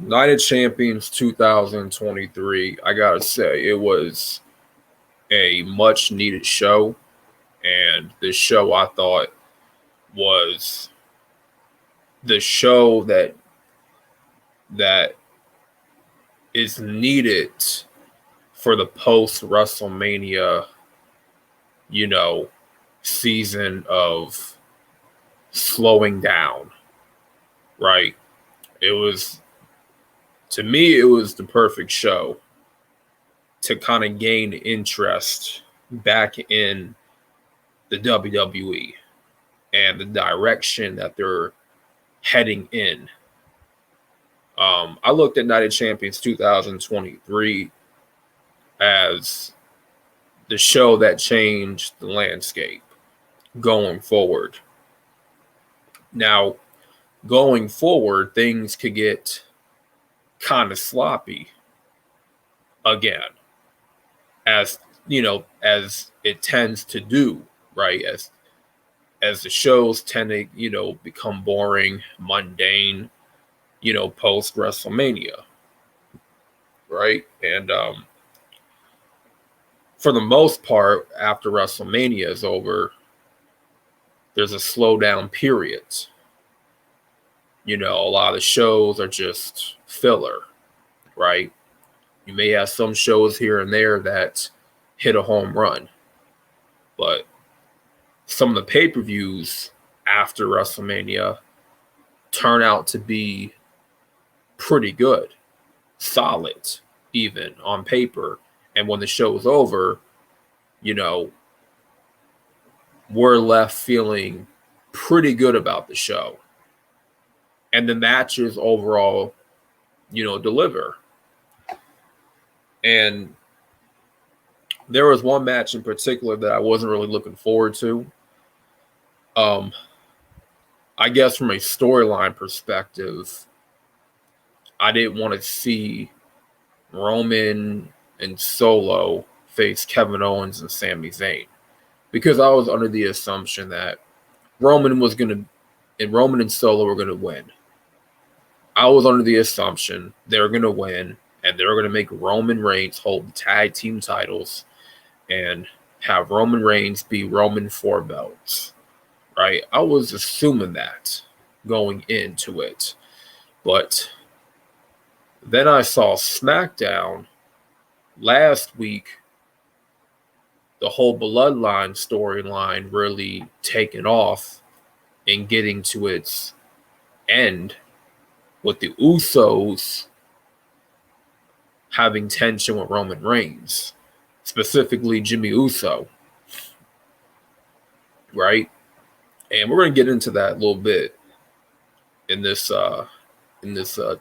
Night of Champions 2023, I gotta say, it was a much needed show. And this show I thought was the show that is needed for the post WrestleMania, you know, season of slowing down, right? It was, to me, it was the perfect show to kind of gain interest back in the WWE and the direction that they're heading in. I looked at Night of Champions 2023 as the show that changed the landscape going forward. Now, going forward, things could get kind of sloppy again, as as it tends to do, right? As the shows tend to, become boring, mundane, post WrestleMania, right? And for the most part, after WrestleMania is over, there's a slowdown period. A lot of shows are just filler, right? You may have some shows here and there that hit a home run, but some of the pay-per-views after WrestleMania turn out to be pretty good, solid, even on paper. And when the show is over, we're left feeling pretty good about the show. And the matches overall, deliver. And there was one match in particular that I wasn't really looking forward to. I guess from a storyline perspective, I didn't want to see Roman and Solo face Kevin Owens and Sami Zayn, because I was under the assumption that Roman and Solo were gonna win. I was under the assumption they were gonna win, and they were gonna make Roman Reigns hold the tag team titles and have Roman Reigns be Roman 4 belts, right? I was assuming that going into it. But then I saw SmackDown last week, the whole Bloodline storyline really taking off and getting to its end with the Usos having tension with Roman Reigns, specifically Jimmy Uso, right? And we're going to get into that a little bit in this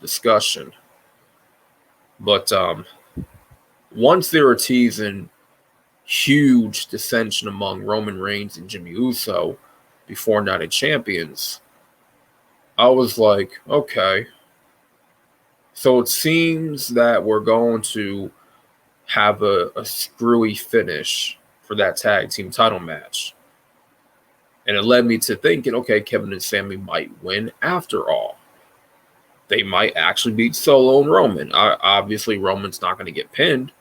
discussion. But once they were teasing huge dissension among Roman Reigns and Jimmy Uso before Night of Champions, I was like, okay. So it seems that we're going to have a screwy finish for that tag team title match. And it led me to thinking, okay, Kevin and Sami might win after all. They might actually beat Solo and Roman. Obviously, Roman's not going to get pinned.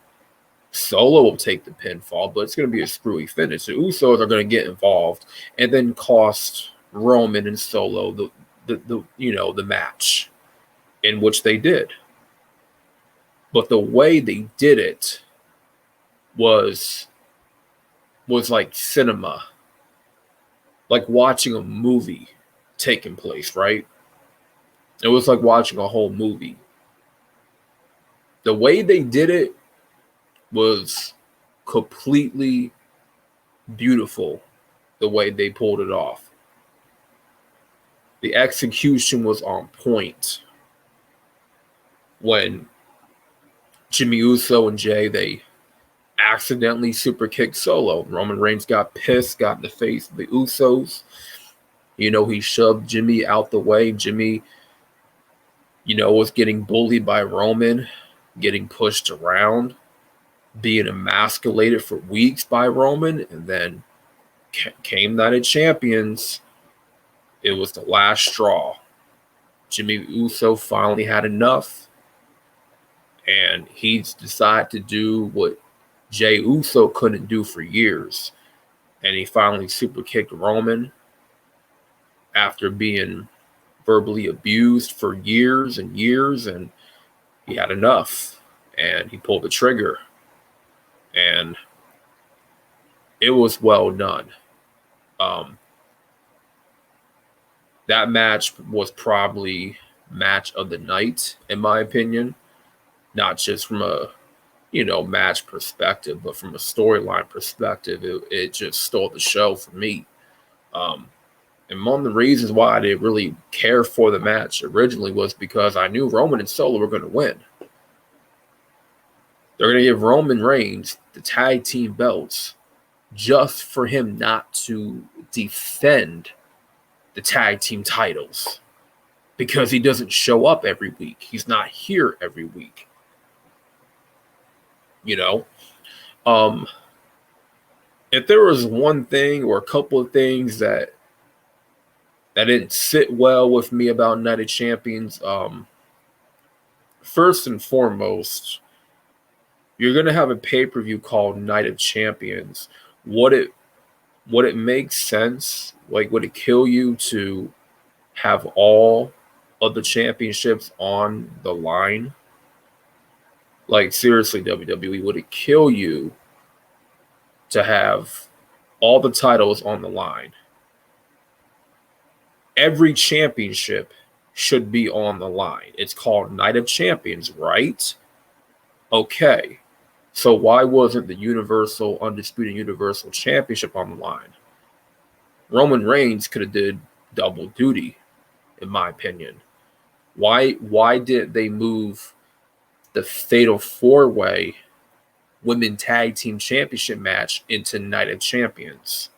Solo will take the pinfall, but it's going to be a screwy finish. The Usos are going to get involved and then cost Roman and Solo the match, in which they did. But the way they did it was like cinema, like watching a movie taking place, right? It was like watching a whole movie. The way they did it was completely beautiful, the way they pulled it off. The execution was on point. When Jimmy Uso and Jay, they accidentally super kicked Solo. Roman Reigns got pissed, got in the face of the Usos. He shoved Jimmy out the way. Jimmy, was getting bullied by Roman, getting pushed around, being emasculated for weeks by Roman. And then came Night of Champions. It was the last straw. Jimmy Uso finally had enough. And he's decided to do what Jey Uso couldn't do for years. And he finally super kicked Roman after being verbally abused for years and years, and he had enough. And he pulled the trigger. And it was well done. That match was probably match of the night, in my opinion. Not just from a match perspective, but from a storyline perspective, it just stole the show for me. And one of the reasons why I didn't really care for the match originally was because I knew Roman and Solo were going to win. They're going to give Roman Reigns the tag team belts just for him not to defend the tag team titles because he doesn't show up every week. He's not here every week. If there was one thing or a couple of things that didn't sit well with me about Night of Champions, first and foremost, you're gonna have a pay-per-view called Night of Champions. Would it make sense? Like, would it kill you to have all of the championships on the line? Like, seriously, WWE, would it kill you to have all the titles on the line? Every championship should be on the line. It's called Night of Champions, right? Okay. So why wasn't the Undisputed Universal Championship on the line? Roman Reigns could have did double duty, in my opinion. Why did they move the Fatal 4-Way Women Tag Team Championship match into Night of Champions?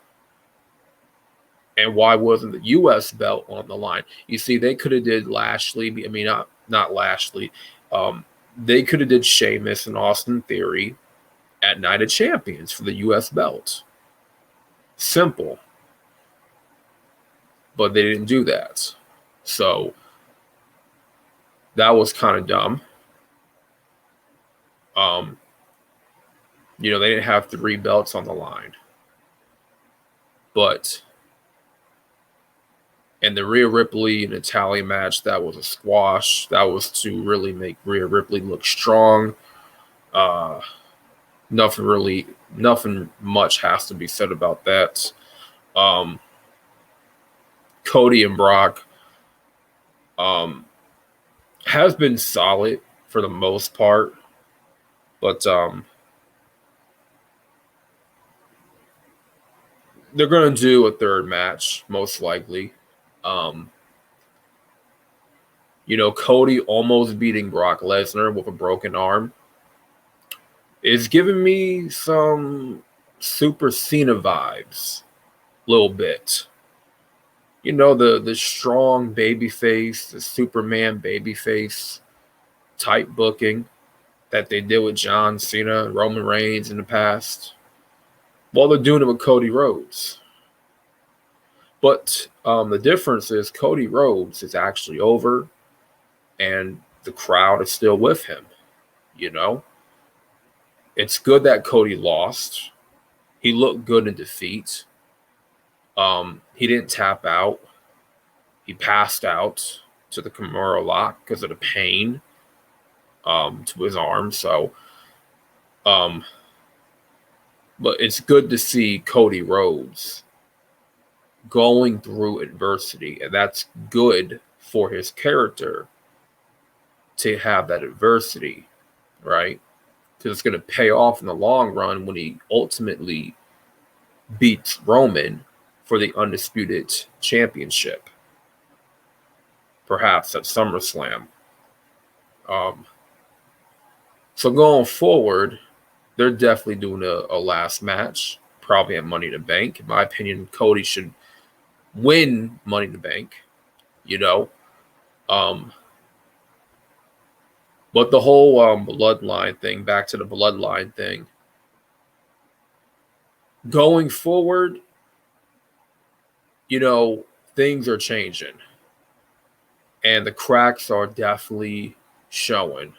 And why wasn't the U.S. belt on the line? You see, they could have did Lashley. I mean, not Lashley. They could have did Sheamus and Austin Theory at Night of Champions for the U.S. belt. Simple. But they didn't do that. So that was kind of dumb. They didn't have 3 belts on the line. But and the Rhea Ripley and Natalya match, that was a squash. That was to really make Rhea Ripley look strong. Nothing much has to be said about that. Cody and Brock has been solid for the most part, but they're going to do a third match, most likely. Cody almost beating Brock Lesnar with a broken arm is giving me some Super Cena vibes, a little bit. The strong babyface, the Superman babyface type booking that they did with John Cena and Roman Reigns in the past. Well, they're doing it with Cody Rhodes. But the difference is Cody Rhodes is actually over and the crowd is still with him. It's good that Cody lost. He looked good in defeat. He didn't tap out. He passed out to the Kimura lock because of the pain to his arm. So, but it's good to see Cody Rhodes going through adversity, and that's good for his character to have that adversity, right? Because it's going to pay off in the long run when he ultimately beats Roman for the Undisputed Championship, perhaps at SummerSlam. So going forward, they're definitely doing a last match, probably at Money in the Bank. In my opinion, Cody should win Money in the Bank, But the whole Bloodline thing, back to the Bloodline thing, going forward, things are changing. And the cracks are definitely showing.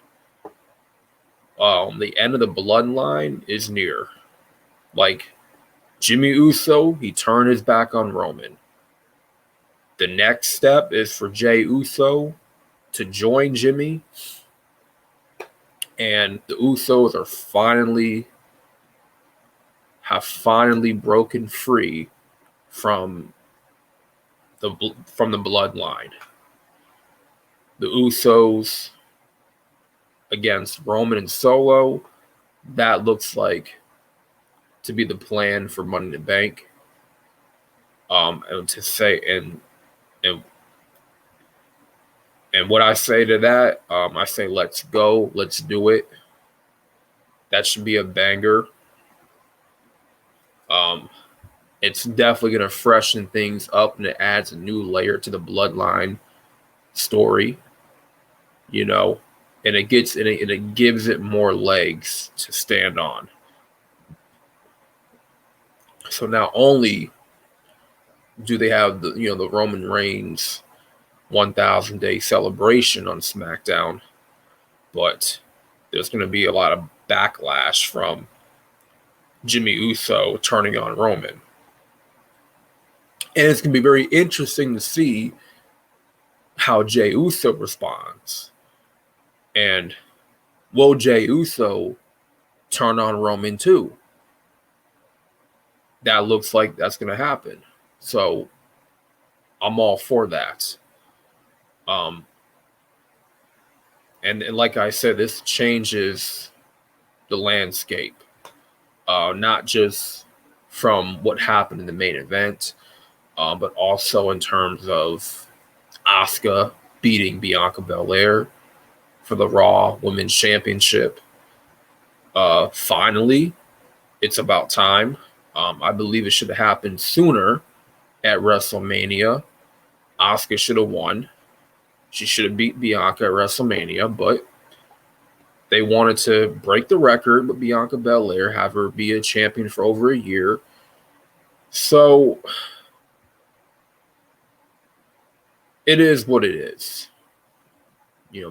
the end of the bloodline is near. Like Jimmy Uso, he turned his back on Roman. The next step is for Jey Uso to join Jimmy, and the Usos have finally broken free from the bloodline. The Usos against Roman and Solo, that looks like to be the plan for Money in the Bank. And to say and what I say to that, I say let's go, let's do it. That should be a banger. It's definitely gonna freshen things up, and it adds a new layer to the bloodline story. You know, and it gives it more legs to stand on. So not only do they have the Roman Reigns 1,000-day celebration on SmackDown, but there's going to be a lot of backlash from Jimmy Uso turning on Roman. And it's going to be very interesting to see how Jey Uso responds. And will Jey Uso turn on Roman too? That looks like that's going to happen. So I'm all for that. And like I said, this changes the landscape, not just from what happened in the main event, but also in terms of Asuka beating Bianca Belair for the Raw Women's Championship. Finally, it's about time. I believe it should have happened sooner at WrestleMania. Asuka should have won. She should have beat Bianca at WrestleMania, but they wanted to break the record with Bianca Belair, have her be a champion for over a year. So it is what it is.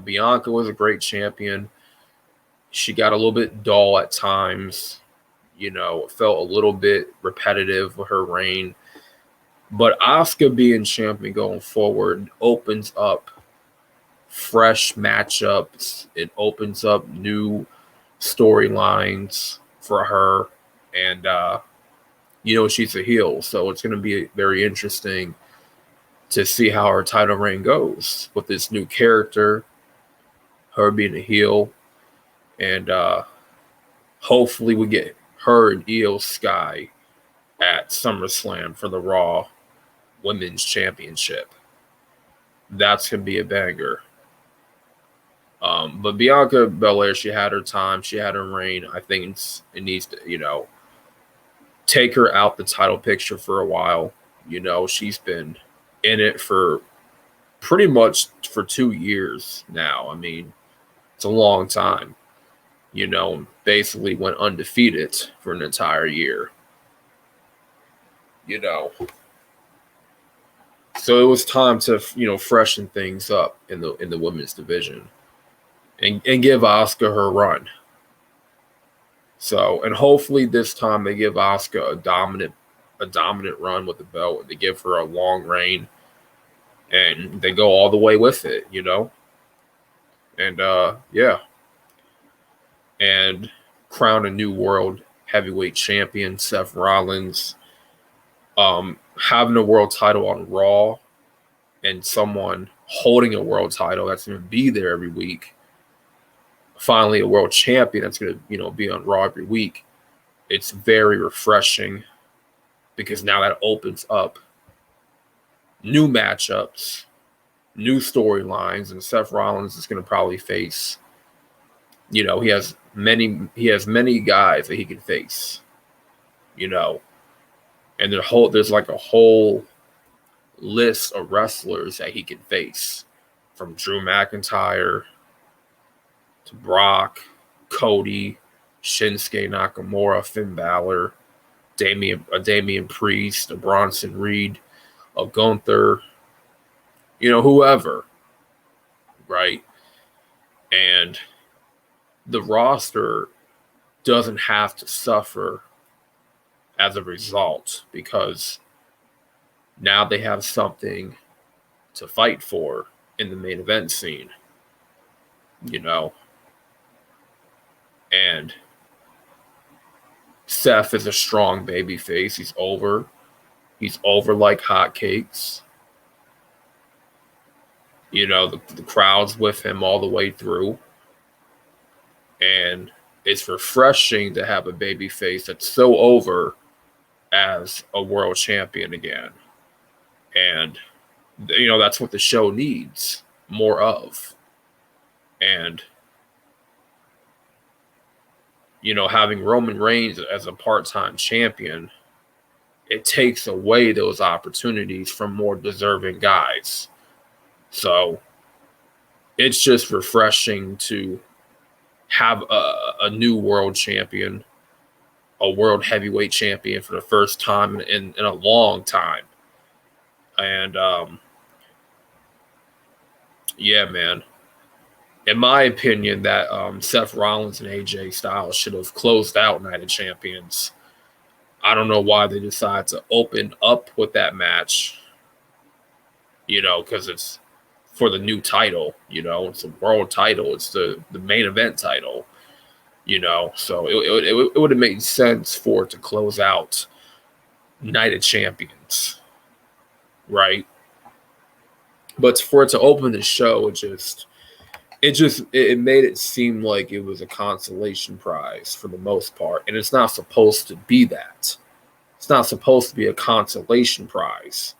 Bianca was a great champion. She got a little bit dull at times. It felt a little bit repetitive with her reign. But Asuka being champion going forward opens up fresh matchups. It opens up new storylines for her. And, she's a heel. So it's going to be very interesting to see how her title reign goes with this new character, her being a heel. And hopefully we get her and Io Sky at SummerSlam for the Raw Women's Championship. That's going to be a banger. But Bianca Belair, she had her time. She had her reign. I think it needs to, take her out the title picture for a while. She's been in it for pretty much for 2 years now. I mean, it's a long time. Basically went undefeated for an entire year. So it was time to, freshen things up in the women's division and give Asuka her run. So, and hopefully this time they give Asuka a dominant run with the belt. They give her a long reign and they go all the way with it, And yeah. And crown a new world heavyweight champion, Seth Rollins. Having a world title on Raw and someone holding a world title that's going to be there every week. Finally, a world champion that's going to, be on Raw every week. It's very refreshing because now that opens up new matchups, new storylines, and Seth Rollins is going to probably face, he has many guys that he can face, and there's like a whole list of wrestlers that he can face, from Drew McIntyre to Brock, Cody, Shinsuke Nakamura, Finn Balor, Damian Priest, a Bronson Reed, a Gunther, whoever, right? And the roster doesn't have to suffer as a result, because now they have something to fight for in the main event scene, and Seth is a strong baby face. He's over like hotcakes. The crowd's with him all the way through. And it's refreshing to have a baby face that's so over as a world champion again. And, that's what the show needs more of. And, having Roman Reigns as a part-time champion, it takes away those opportunities from more deserving guys. So it's just refreshing to have a new world champion, a world heavyweight champion for the first time in a long time. And yeah, man. In my opinion, that Seth Rollins and AJ Styles should have closed out Night of Champions. I don't know why they decided to open up with that match, because it's for the new title, it's a world title. It's the main event title, so it would have made sense for it to close out Night of Champions, right? But for it to open the show, it made it seem like it was a consolation prize for the most part. And it's not supposed to be that. It's not supposed to be a consolation prize.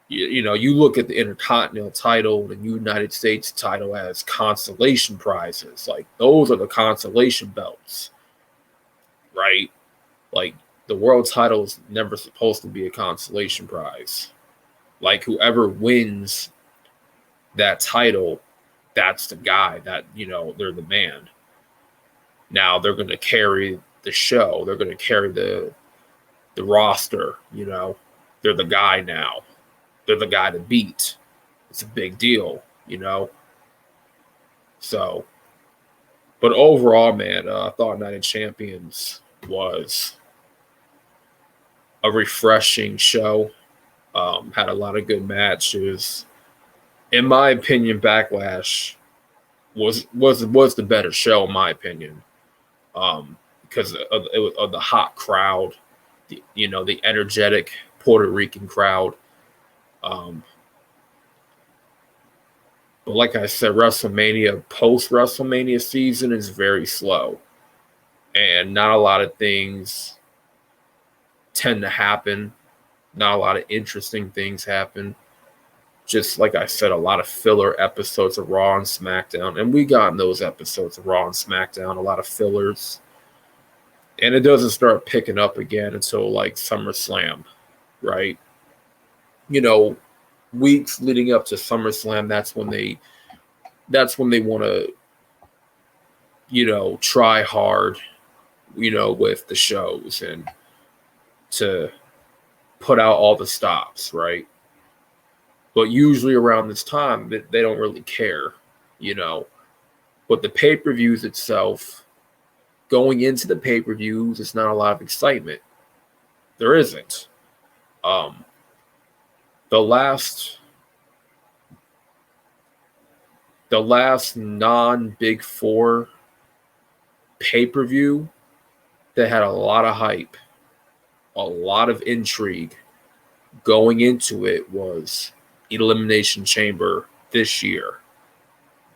You look at the Intercontinental title, the United States title as consolation prizes. Like, those are the consolation belts, right? Like, the world title is never supposed to be a consolation prize. Like, whoever wins that title, that's the guy that, they're the man. Now they're going to carry the show. They're going to carry the roster, They're the guy now. They're the guy to beat. It's a big deal, So, but overall, man, I thought Night of Champions was a refreshing show. Had a lot of good matches. In my opinion, Backlash was the better show, in my opinion, because of the hot crowd, the energetic Puerto Rican crowd. But like I said, post-WrestleMania season is very slow, and not a lot of things tend to happen. Not a lot of interesting things happen. Just like I said, a lot of filler episodes of Raw and SmackDown. And we got in those episodes of Raw and SmackDown, a lot of fillers. And it doesn't start picking up again until like SummerSlam, right? Weeks leading up to SummerSlam, that's when they want to, try hard, with the shows and to put out all the stops, right? But usually around this time, they don't really care, But the pay-per-views itself, going into the pay-per-views, it's not a lot of excitement. There isn't. The last non-Big Four pay-per-view that had a lot of hype, a lot of intrigue going into it was Elimination Chamber this year.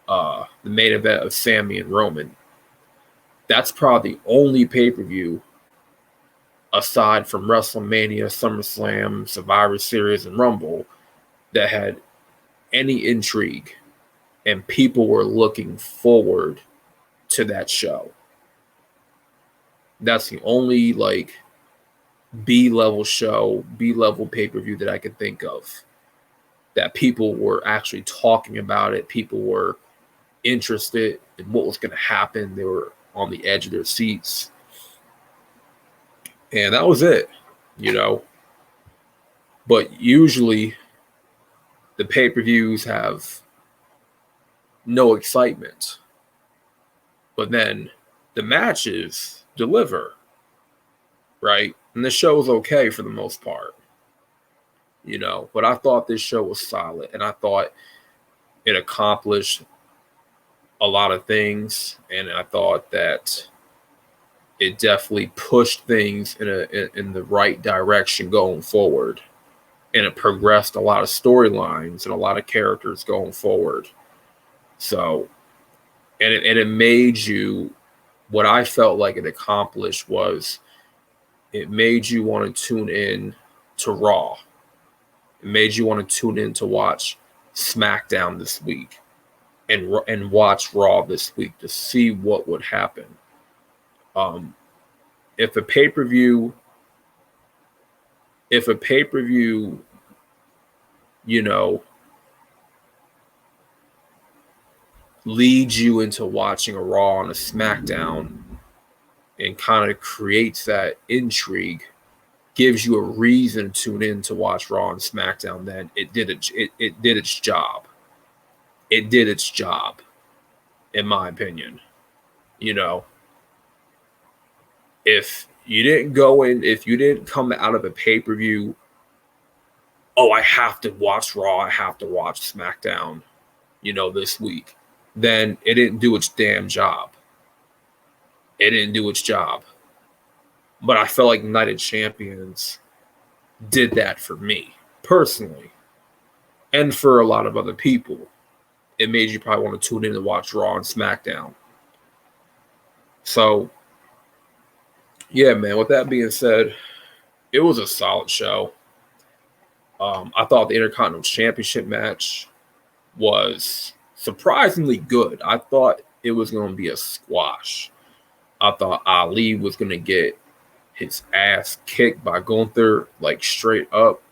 The main event of Sami and Roman. That's probably the only pay-per-view aside from WrestleMania, SummerSlam, Survivor Series, and Rumble that had any intrigue, and people were looking forward to that show. That's the only B-level show, B-level pay-per-view that I could think of that people were actually talking about it. People were interested in what was going to happen. They were on the edge of their seats. And that was it, But usually the pay-per-views have no excitement. But then the matches deliver, right? And the show was okay for the most part, but I thought this show was solid, and I thought it accomplished a lot of things, and I thought that it definitely pushed things in the right direction going forward, and it progressed a lot of storylines and a lot of characters going forward. So, and it made you, what I felt like it accomplished was it made you want to tune in to Raw. It made you want to tune in to watch SmackDown this week and watch Raw this week to see what would happen. If a pay-per-view, leads you into watching a Raw and a SmackDown and kind of creates that intrigue, gives you a reason to tune in to watch Raw and SmackDown, then it did its job. It did its job, in my opinion. If you didn't come out of a pay-per-view, oh, I have to watch Raw, I have to watch SmackDown, this week, then it didn't do its damn job. It didn't do its job. But I felt like Night of Champions did that for me, personally. And for a lot of other people. It made you probably want to tune in to watch Raw and SmackDown. So, yeah, man, with that being said, it was a solid show. I thought the Intercontinental Championship match was surprisingly good. I thought it was going to be a squash. I thought Ali was going to get his ass kicked by Gunther, like straight up.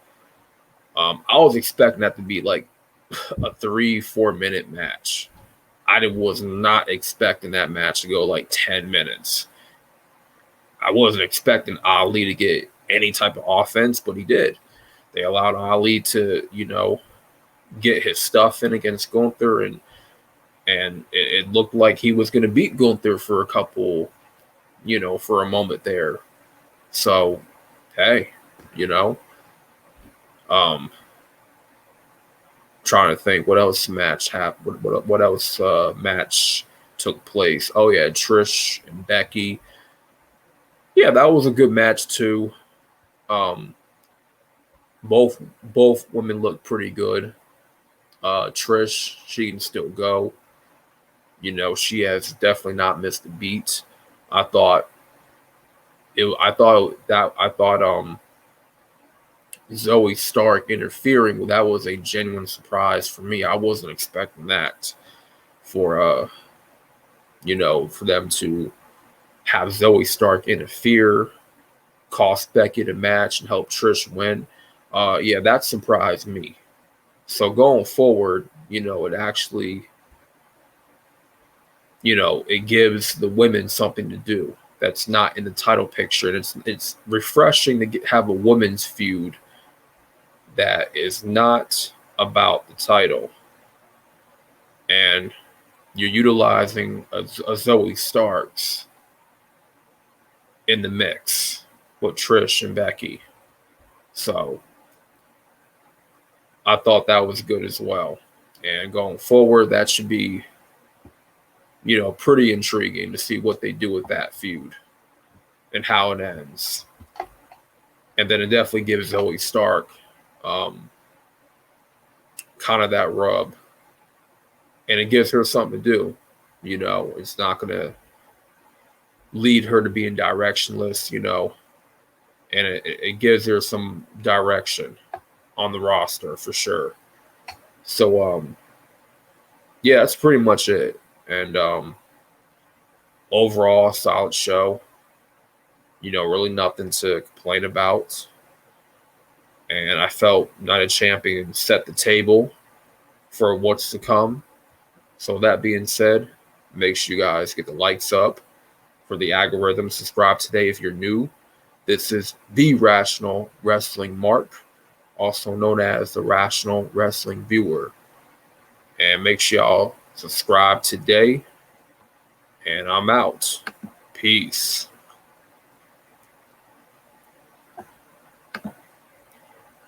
I was expecting that to be like a 3-4 minute match. I was not expecting that match to go like 10 minutes. I wasn't expecting Ali to get any type of offense, but he did. They allowed Ali to, get his stuff in against Gunther, and it looked like he was going to beat Gunther for a couple, for a moment there. So, hey, trying to think what else match happened. What else match took place? Oh yeah, Trish and Becky. Yeah, that was a good match too. Both women looked pretty good. Trish, she can still go. She has definitely not missed a beat. I thought Zoe Stark interfering, that was a genuine surprise for me. I wasn't expecting that for them to have Zoe Stark interfere, cost Becky the match, and help Trish win. Yeah, that surprised me. So going forward, it actually, it gives the women something to do that's not in the title picture. And it's refreshing to have a women's feud that is not about the title. And you're utilizing a Zoe Starks in the mix with Trish and Becky. So I thought that was good as well. And going forward, that should be, pretty intriguing to see what they do with that feud and how it ends. And then it definitely gives Zoe Stark kind of that rub. And it gives her something to do. It's not going to lead her to being directionless, and it gives her some direction on the roster for sure. So, yeah, that's pretty much it. And overall, solid show. Really nothing to complain about. And I felt Night of Champions set the table for what's to come. So that being said, make sure you guys get the likes up for the algorithm. Subscribe today if you're new. This is the Rational Wrestling Mark, also known as the Rational Wrestling Viewer. And make sure y'all subscribe today. And I'm out. Peace.